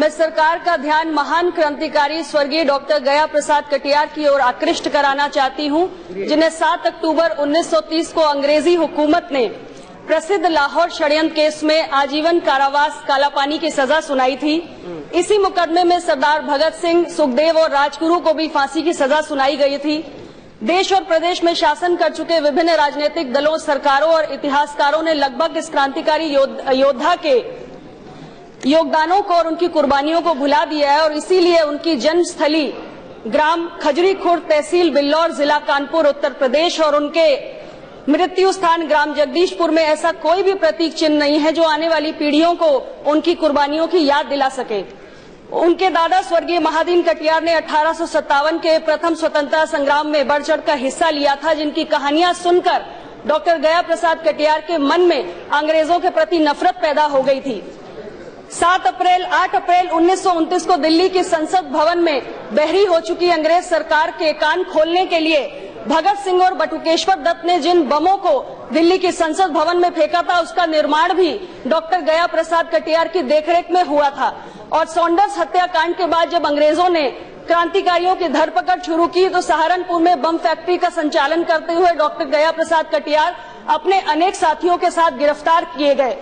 मैं सरकार का ध्यान महान क्रांतिकारी स्वर्गीय डॉक्टर गया प्रसाद कटियार की ओर आकृष्ट कराना चाहती हूं, जिन्हें 7 अक्टूबर 1930 को अंग्रेजी हुकूमत ने प्रसिद्ध लाहौर षड्यंत्र केस में आजीवन कारावास कालापानी की सजा सुनाई थी। इसी मुकदमे में सरदार भगत सिंह, सुखदेव और राजगुरु को भी फांसी की सजा सुनाई गई थी। देश और प्रदेश में शासन कर चुके विभिन्न राजनीतिक दलों, सरकारों और इतिहासकारों ने लगभग इस क्रांतिकारी योद्धा के योगदानों को और उनकी कुर्बानियों को भुला दिया है और इसीलिए उनकी जन्मस्थली ग्राम खजरी खुर्द, तहसील बिल्लौर, जिला कानपुर, उत्तर प्रदेश और उनके मृत्यु स्थान ग्राम जगदीशपुर में ऐसा कोई भी प्रतीक चिन्ह नहीं है जो आने वाली पीढ़ियों को उनकी कुर्बानियों की याद दिला सके। उनके दादा स्वर्गीय महादीन कटियार ने 1857 के प्रथम स्वतंत्रता संग्राम में बढ़ चढ़कर हिस्सा लिया था, जिनकी कहानियां सुनकर डॉक्टर गया प्रसाद कटियार के मन में अंग्रेजों के प्रति नफरत पैदा हो गई थी। 8 अप्रैल 1929 को दिल्ली के संसद भवन में बहरी हो चुकी अंग्रेज सरकार के कान खोलने के लिए भगत सिंह और बटुकेश्वर दत्त ने जिन बमों को दिल्ली के संसद भवन में फेंका था, उसका निर्माण भी डॉक्टर गया प्रसाद कटियार की देखरेख में हुआ था। और सॉन्डर्स हत्याकांड के बाद जब अंग्रेजों ने क्रांतिकारियों की धरपकड़ शुरू की तो सहारनपुर में बम फैक्ट्री का संचालन करते हुए डॉक्टर गया प्रसाद कटियार अपने अनेक साथियों के साथ गिरफ्तार किए गए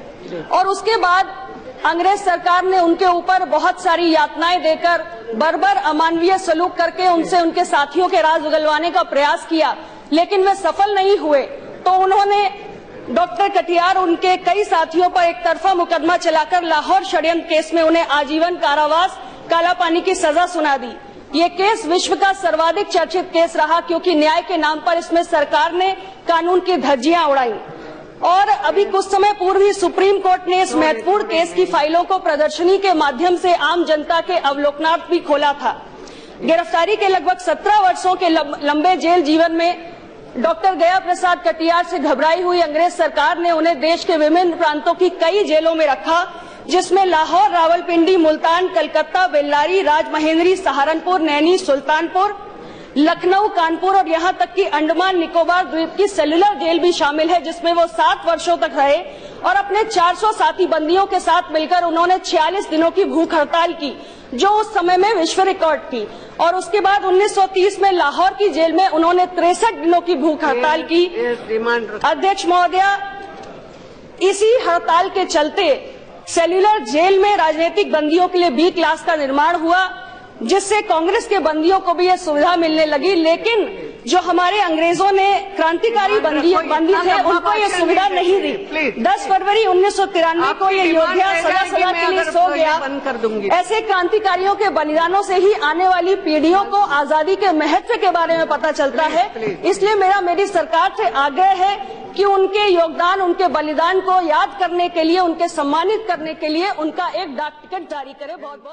और उसके बाद अंग्रेज सरकार ने उनके ऊपर बहुत सारी यातनाएं देकर बर्बर अमानवीय सलूक करके उनसे उनके साथियों के राज उगलवाने का प्रयास किया, लेकिन वे सफल नहीं हुए। तो उन्होंने डॉक्टर कटियार उनके कई साथियों पर एक तरफा मुकदमा चलाकर लाहौर षड्यंत्र केस में उन्हें आजीवन कारावास कालापानी की सजा सुना दी। ये केस विश्व का सर्वाधिक चर्चित केस रहा क्योंकि न्याय के नाम पर इसमें सरकार ने कानून की धज्जियां उड़ाई। और अभी कुछ समय पूर्व ही सुप्रीम कोर्ट ने इस महत्वपूर्ण केस की फाइलों को प्रदर्शनी के माध्यम से आम जनता के अवलोकनार्थ भी खोला था। गिरफ्तारी के लगभग 17 वर्षों के लंबे जेल जीवन में डॉक्टर गया प्रसाद कटियार से घबराई हुई अंग्रेज सरकार ने उन्हें देश के विभिन्न प्रांतों की कई जेलों में रखा, जिसमें लाहौर, रावलपिंडी, मुल्तान, कलकत्ता, बेल्लारी, राजमहेंद्री, सहारनपुर, नैनी, सुल्तानपुर, लखनऊ, कानपुर और यहाँ तक कि अंडमान निकोबार द्वीप की सेलुलर जेल भी शामिल है, जिसमें वो 7 वर्षों तक रहे और अपने 400 साथी बंदियों के साथ मिलकर उन्होंने 46 दिनों की भूख हड़ताल की, जो उस समय में विश्व रिकॉर्ड थी। और उसके बाद 1930 में लाहौर की जेल में उन्होंने 63 दिनों की भूख हड़ताल की। अध्यक्ष महोदया, इसी हड़ताल के चलते सेल्युलर जेल में राजनीतिक बंदियों के लिए बी क्लास का निर्माण हुआ, जिससे कांग्रेस के बंदियों को भी यह सुविधा मिलने लगी। लेकिन जो हमारे अंग्रेजों ने क्रांतिकारी बंदी थे, उनको यह सुविधा नहीं दी। 10 फरवरी 1993 को ये योद्धा सदा के लिए सो गया। ऐसे क्रांतिकारियों के बलिदानों से ही आने वाली पीढ़ियों को आजादी के महत्व के बारे में पता चलता है। इसलिए मेरी सरकार से आग्रह है कि उनके योगदान, उनके बलिदान को याद करने के लिए, उनके सम्मानित करने के लिए उनका एक डाक टिकट जारी करे। बहुत बहुत